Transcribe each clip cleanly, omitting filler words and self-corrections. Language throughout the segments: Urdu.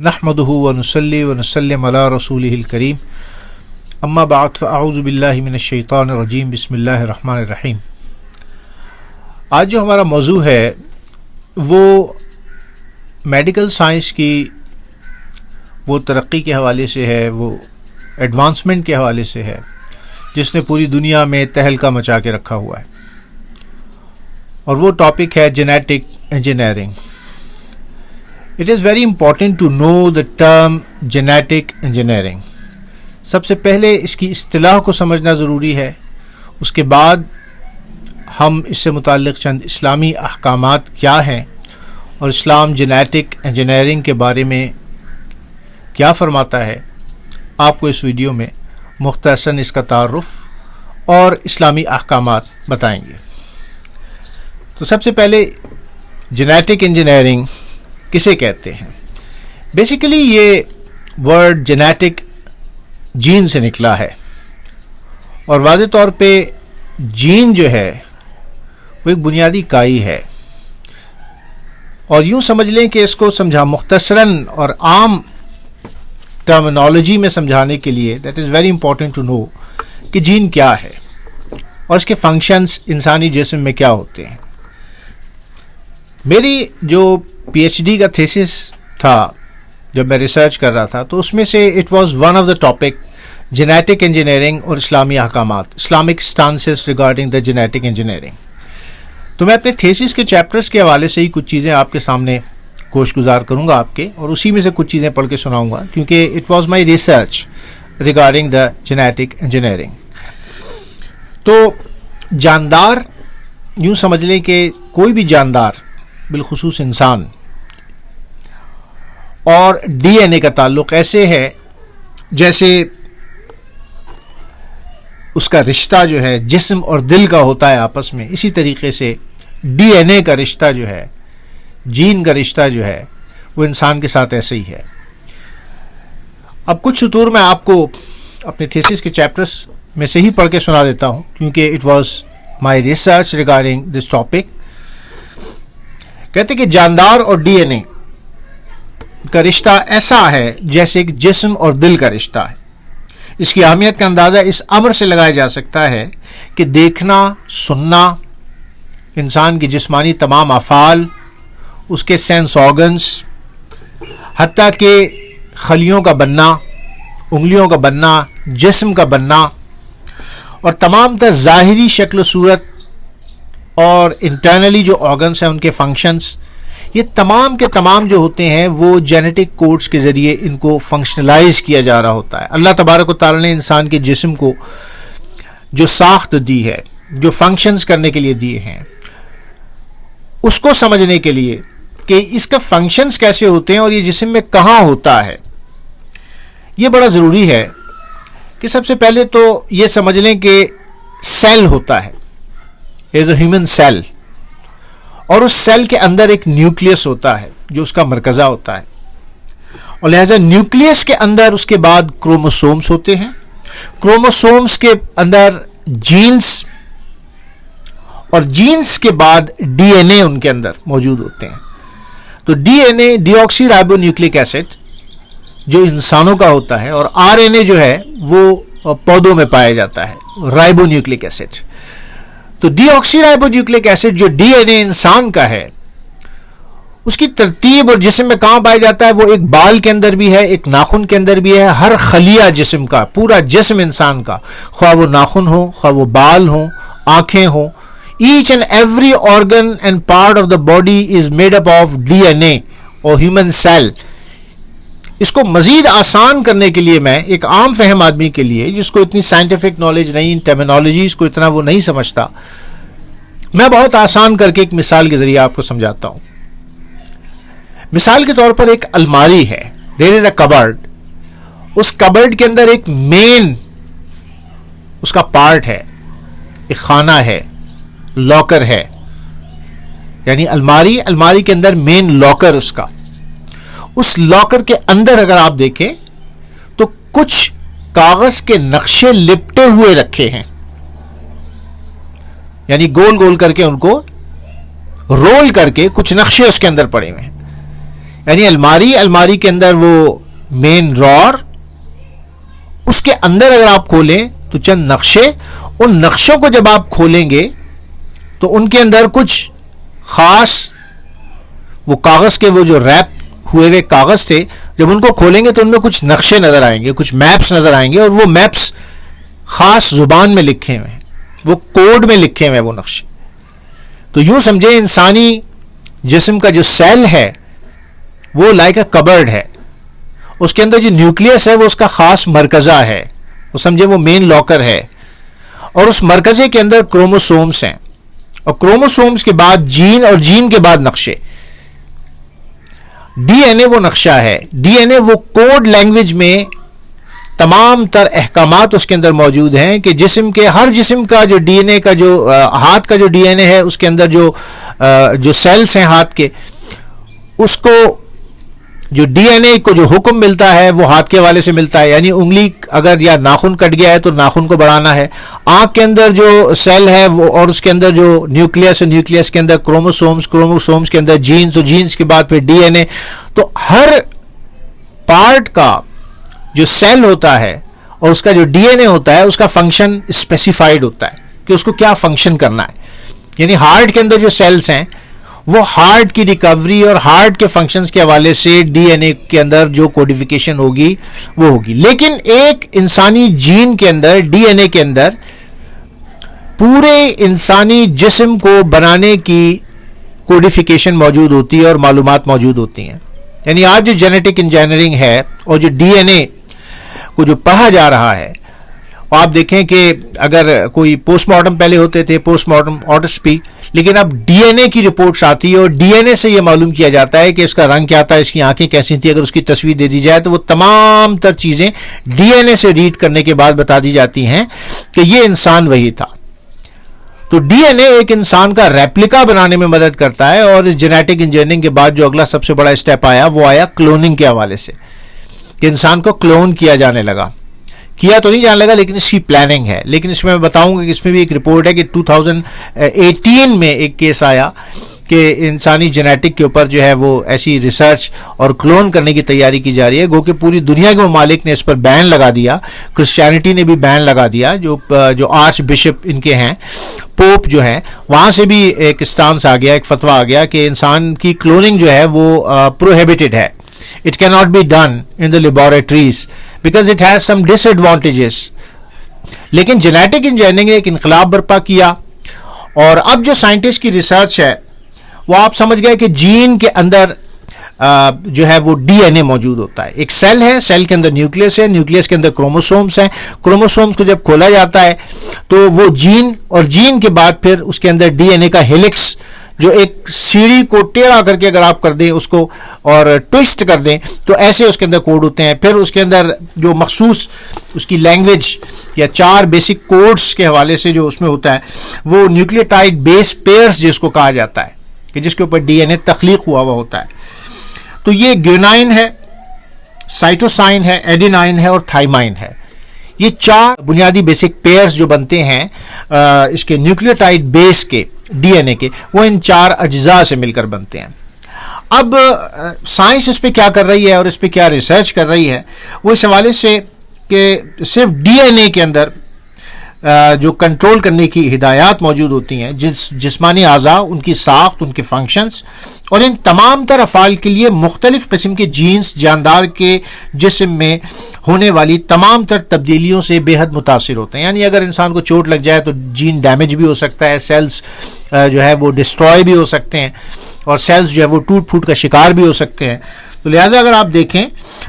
نحمدہ ونصلی ونسلم علی رسولہ الکریم اما بعد فاعوذ باللہ من الشیطان الرجیم بسم اللہ الرحمن الرحیم۔ آج جو ہمارا موضوع ہے وہ میڈیکل سائنس کی وہ ترقی کے حوالے سے ہے، وہ ایڈوانسمنٹ کے حوالے سے ہے جس نے پوری دنیا میں تہلکہ مچا کے رکھا ہوا ہے، اور وہ ٹاپک ہے genetic engineering. It is very important to know the term genetic engineering۔ سب سے پہلے اس کی اصطلاح کو سمجھنا ضروری ہے، اس کے بعد ہم اس سے متعلق چند اسلامی احکامات کیا ہیں اور اسلام جینیٹک انجینئرنگ کے بارے میں کیا فرماتا ہے، آپ کو اس ویڈیو میں مختصراً اس کا تعارف اور اسلامی احکامات بتائیں گے۔ تو سب سے پہلے جینیٹک انجینئرنگ کسے کہتے ہیں؟ بیسیکلی یہ ورڈ جینیٹک جین سے نکلا ہے، اور واضح طور پہ جین جو ہے وہ ایک بنیادی کائی ہے، اور یوں سمجھ لیں کہ اس کو مختصراً اور عام ٹرمینالوجی میں سمجھانے کے لیے that is very important to know کہ جین کیا ہے اور اس کے فنکشنز انسانی جسم میں کیا ہوتے ہیں۔ میری جو پی ایچ ڈی کا تھیسس تھا جب میں ریسرچ کر رہا تھا، تو اس میں سے it was one of the topic genetic engineering اور اسلامی احکامات، Islamic stances regarding the genetic engineering. تو میں اپنے تھیسس کے چیپٹرز کے حوالے سے ہی کچھ چیزیں آپ کے سامنے گوش گزار کروں گا آپ کے، اور اسی میں سے کچھ چیزیں پڑھ کے سناؤں گا، کیونکہ it was my research regarding the genetic engineering. تو جاندار، یوں سمجھ لیں کہ کوئی بھی جاندار بالخصوص انسان اور ڈی این اے کا تعلق ایسے ہے جیسے اس کا رشتہ جو ہے جسم اور دل کا ہوتا ہے آپس میں، اسی طریقے سے ڈی این اے کا رشتہ جو ہے، جین کا رشتہ جو ہے، وہ انسان کے ساتھ ایسے ہی ہے۔ اب کچھ سطور میں آپ کو اپنے تھیسس کے چیپٹرز میں سے ہی پڑھ کے سنا دیتا ہوں، کیونکہ it was my research regarding this topic. کہتے کہ جاندار اور ڈی این اے کا رشتہ ایسا ہے جیسے کہ جسم اور دل کا رشتہ ہے۔ اس کی اہمیت کا اندازہ اس امر سے لگایا جا سکتا ہے کہ دیکھنا، سننا، انسان کی جسمانی تمام افعال، اس کے سینس آرگنز، حتیٰ کہ خلیوں کا بننا، انگلیوں کا بننا، جسم کا بننا، اور تمام تر ظاہری شکل و صورت اور انٹرنلی جو آرگنس ہیں ان کے فنکشنز، یہ تمام کے تمام جو ہوتے ہیں وہ جینیٹک کوڈز کے ذریعے ان کو فنکشنلائز کیا جا رہا ہوتا ہے۔ اللہ تبارک و تعالیٰ نے انسان کے جسم کو جو ساخت دی ہے، جو فنکشنز کرنے کے لیے دیے ہیں، اس کو سمجھنے کے لیے کہ اس کا فنکشنز کیسے ہوتے ہیں اور یہ جسم میں کہاں ہوتا ہے، یہ بڑا ضروری ہے کہ سب سے پہلے تو یہ سمجھ لیں کہ سیل ہوتا ہے، ایز اے ہیومن سیل، اور اس سیل کے اندر ایک نیوکلیس ہوتا ہے جو اس کا مرکزہ ہوتا ہے، اور لہذا نیوکلیس کے اندر اس کے بعد کروموسومز ہوتے ہیں، کروموسومز کے اندر جینز، اور جینز کے بعد ڈی این اے ان کے اندر موجود ہوتے ہیں۔ تو ڈی این اے ڈی آکسی رائبو نیوکلک ایسڈ جو انسانوں کا ہوتا ہے، اور آر این اے جو ہے وہ پودوں میں پایا جاتا ہے، رائبو نیوکلک ایسڈ۔ تو ڈی آکسی رائبو نیوکلک ایسڈ جو ڈی این اے انسان کا ہے، اس کی ترتیب اور جسم میں کہاں پایا جاتا ہے، وہ ایک بال کے اندر بھی ہے، ایک ناخن کے اندر بھی ہے، ہر خلیہ جسم کا، پورا جسم انسان کا، خواہ وہ ناخن ہو، خواہ وہ بال ہوں، آنکھیں ہوں، each and every organ and part of the body is made up of D N A اور ہیومن سیل۔ اس کو مزید آسان کرنے کے لیے میں ایک عام فہم آدمی کے لیے جس کو اتنی سائنٹیفک نالج نہیں، ٹرمینالوجیز کو اتنا وہ نہیں سمجھتا، میں بہت آسان کر کے ایک مثال کے ذریعے آپ کو سمجھاتا ہوں۔ مثال کے طور پر ایک الماری ہے، دیر از اے کبرڈ، اس کبرڈ کے اندر ایک مین اس کا پارٹ ہے، ایک خانہ ہے، لاکر ہے، یعنی الماری کے اندر مین لاکر اس کا، اس لاکر کے اندر اگر آپ دیکھیں تو کچھ کاغذ کے نقشے لپٹے ہوئے رکھے ہیں، یعنی گول گول کر کے ان کو رول کر کے کچھ نقشے اس کے اندر پڑے ہوئے ہیں، یعنی الماری کے اندر وہ مین ڈرار، اس کے اندر اگر آپ کھولیں تو چند نقشے، ان نقشوں کو جب آپ کھولیں گے تو ان کے اندر کچھ خاص وہ کاغذ کے وہ جو ریپ ہوئے ہوئے کاغذ تھے، جب ان کو کھولیں گے تو ان میں کچھ نقشے نظر آئیں گے، کچھ میپس نظر آئیں گے، اور وہ میپس خاص زبان میں لکھے ہوئے ہیں، وہ کوڈ میں لکھے ہوئے ہیں وہ نقشے. تو یوں سمجھیں انسانی جسم کا جو سیل ہے وہ لائک اے کبرڈ ہے، اس کے اندر جو نیوکلیس ہے وہ اس کا خاص مرکزہ ہے، وہ سمجھے وہ مین لاکر ہے، اور اس مرکزے کے اندر کروموسومز ہیں، اور کروموسومز کے بعد جین، اور جین کے بعد نقشے. ڈی این اے وہ نقشہ ہے، ڈی این اے وہ کوڈ لینگویج میں تمام تر احکامات اس کے اندر موجود ہیں کہ جسم کے ہر جسم کا جو ڈی این اے کا جو ہاتھ کا جو ڈی این اے ہے، اس کے اندر جو سیلز ہیں ہاتھ کے، اس کو جو ڈی این اے کو جو حکم ملتا ہے وہ ہاتھ کے حوالے سے ملتا ہے. یعنی انگلی اگر یا ناخن کٹ گیا ہے تو ناخن کو بڑھانا ہے. آنکھ کے اندر جو سیل ہے وہ، اور اس کے اندر جو نیوکلیس ہے، نیوکلیس کے اندر کروموسومز کے اندر جینز، اور جینز کے بعد پھر ڈی این اے. تو ہر پارٹ کا جو سیل ہوتا ہے اور اس کا جو ڈی این اے ہوتا ہے، اس کا فنکشن اسپیسیفائڈ ہوتا ہے کہ اس کو کیا فنکشن کرنا ہے. یعنی ہارٹ کے اندر جو سیلز ہیں وہ ہارٹ کی ریکوری اور ہارٹ کے فنکشنز کے حوالے سے ڈی این اے کے اندر جو کوڈیفیکیشن ہوگی وہ ہوگی. لیکن ایک انسانی جین کے اندر، ڈی این اے کے اندر، پورے انسانی جسم کو بنانے کی کوڈیفیکیشن موجود ہوتی ہے اور معلومات موجود ہوتی ہیں. یعنی آج جو جینیٹک انجینئرنگ ہے اور جو ڈی این اے کو جو پڑھا جا رہا ہے، آپ دیکھیں کہ اگر کوئی پوسٹ مارٹم پہلے ہوتے تھے، پوسٹ مارٹم آٹوپسی، لیکن اب ڈی این اے کی رپورٹس آتی ہے اور ڈی این اے سے یہ معلوم کیا جاتا ہے کہ اس کا رنگ کیا تھا، اس کی آنکھیں کیسی تھیں. اگر اس کی تصویر دے دی جائے تو وہ تمام تر چیزیں ڈی این اے سے ریڈ کرنے کے بعد بتا دی جاتی ہیں کہ یہ انسان وہی تھا. تو ڈی این اے ایک انسان کا ریپلیکا بنانے میں مدد کرتا ہے. اور اس جینیٹک انجینئرنگ کے بعد جو اگلا سب سے بڑا اسٹیپ آیا وہ آیا کلوننگ کے حوالے سے، کہ انسان کو کلون کیا جانے لگا. کیا تو نہیں جانے لگا لیکن اس کی پلاننگ ہے. لیکن اس میں میں بتاؤں گا کہ اس میں بھی ایک رپورٹ ہے کہ 2018 میں ایک کیس آیا کہ انسانی جینیٹک کے اوپر جو ہے وہ ایسی ریسرچ اور کلون کرنے کی تیاری کی جا رہی ہے. گو کہ پوری دنیا کے ممالک نے اس پر بین لگا دیا، کرسچینٹی نے بھی بین لگا دیا. جو آرچ بشپ ان کے ہیں، پوپ جو ہیں، وہاں سے بھی ایک اسٹانس آ گیا، ایک فتویٰ آ گیا کہ انسان کی کلوننگ جو ہے وہ پروہیبٹڈ ہے. It cannot be done in the laboratories because it has some disadvantages. لیکن جینیٹک انجینئرنگ نے ایک انقلاب برپا کیا، اور اب جو سائنٹسٹ کی ریسرچ ہے وہ آپ سمجھ گئے کہ جین کے اندر جو ہے وہ ڈی این اے موجود ہوتا ہے. ایک سیل ہے، سیل کے اندر نیوکلیس ہے، نیوکلیس کے اندر کروموسومز ہیں. کروموسومز کو جب کھولا جاتا ہے تو وہ جین، اور جین کے بعد پھر اس کے اندر ڈی این اے کا ہیلکس، جو ایک سیڑھی کو ٹیڑھا کر کے اگر آپ کر دیں اس کو اور ٹوسٹ کر دیں تو ایسے اس کے اندر کوڈ ہوتے ہیں. پھر اس کے اندر جو مخصوص اس کی لینگویج یا 4 بیسک کوڈز کے حوالے سے جو اس میں ہوتا ہے وہ نیوکلیوٹائڈ بیس پیئرز جس کو کہا جاتا ہے، کہ جس کے اوپر ڈی این اے تخلیق ہوا ہوتا ہے. تو یہ گیونائن ہے، سائٹوسائن ہے، ایڈینائن ہے اور تھائمائن ہے. یہ 4 بنیادی بیسک پیئرز جو بنتے ہیں اس کے نیوکلیوٹائڈ بیس کے، ڈی این اے کے، وہ ان 4 اجزاء سے مل کر بنتے ہیں. اب سائنس اس پہ کیا کر رہی ہے اور اس پہ کیا ریسرچ کر رہی ہے، وہ اس حوالے سے کہ صرف ڈی این اے کے اندر جو کنٹرول کرنے کی ہدایات موجود ہوتی ہیں، جسمانی اعضاء، ان کی ساخت، ان کے فنکشنز، اور ان تمام تر افعال کے لیے مختلف قسم کے جینز جاندار کے جسم میں ہونے والی تمام تر تبدیلیوں سے بے حد متاثر ہوتے ہیں. یعنی اگر انسان کو چوٹ لگ جائے تو جین ڈیمیج بھی ہو سکتا ہے، سیلز جو ہے وہ ڈسٹروائے بھی ہو سکتے ہیں، اور سیلز جو ہے وہ ٹوٹ پھوٹ کا شکار بھی ہو سکتے ہیں. تو لہٰذا اگر آپ دیکھیں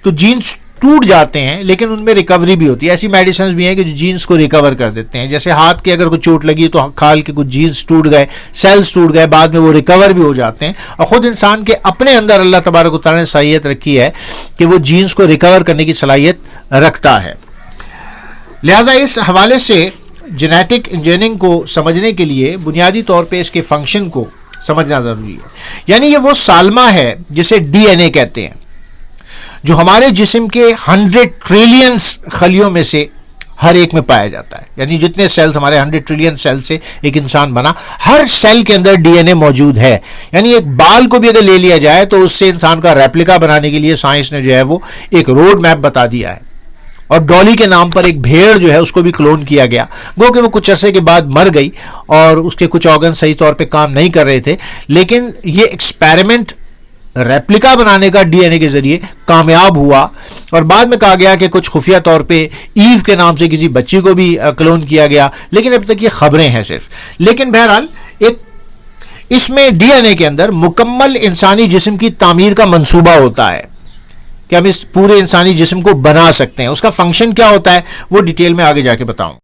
تو جینز ٹوٹ جاتے ہیں لیکن ان میں ریکوری بھی ہوتی ہے. ایسی میڈیسنز بھی ہیں کہ جو جینز کو ریکور کر دیتے ہیں. جیسے ہاتھ کے اگر کوئی چوٹ لگی تو کھال کے کچھ جینز ٹوٹ گئے، سیلز ٹوٹ گئے، بعد میں وہ ریکور بھی ہو جاتے ہیں. اور خود انسان کے اپنے اندر اللہ تبارک و تعالیٰ نے صلاحیت رکھی ہے کہ وہ جینز کو ریکور کرنے کی صلاحیت رکھتا ہے. لہٰذا اس حوالے سے جینیٹک انجینئرنگ کو سمجھنے کے لیے بنیادی طور پہ اس کے فنکشن کو سمجھنا ضروری ہے. یعنی یہ وہ سالمہ ہے جسے ڈی این اے کہتے ہیں، جو ہمارے جسم کے 100 ٹریلینز خلیوں میں سے ہر ایک میں پایا جاتا ہے. یعنی جتنے سیلز ہمارے 100 ٹریلین سیل سے ایک انسان بنا, ہر سیل کے اندر ڈی این اے موجود ہے. یعنی ایک بال کو بھی اگر لے لیا جائے تو اس سے انسان کا ریپلیکا بنانے کے لیے سائنس نے جو ہے وہ ایک روڈ میپ بتا دیا ہے. اور ڈالی کے نام پر ایک بھیڑ جو ہے اس کو بھی کلون کیا گیا, گو کہ وہ کچھ عرصے کے بعد مر گئی اور اس کے کچھ آرگن صحیح طور پہ کام نہیں کر رہے تھے, لیکن یہ ایکسپیریمنٹ ریپلیکا بنانے کا ڈی این اے کے ذریعے کامیاب ہوا. اور بعد میں کہا گیا کہ کچھ خفیہ طور پہ ایو کے نام سے کسی بچی کو بھی کلون کیا گیا, لیکن اب تک یہ خبریں ہیں صرف. لیکن بہرحال ایک اس میں ڈی این اے کے اندر مکمل انسانی جسم کی تعمیر کا منصوبہ ہوتا ہے کہ ہم اس پورے انسانی جسم کو بنا سکتے ہیں. اس کا فنکشن کیا ہوتا ہے وہ ڈیٹیل میں آگے جا کے بتاؤں.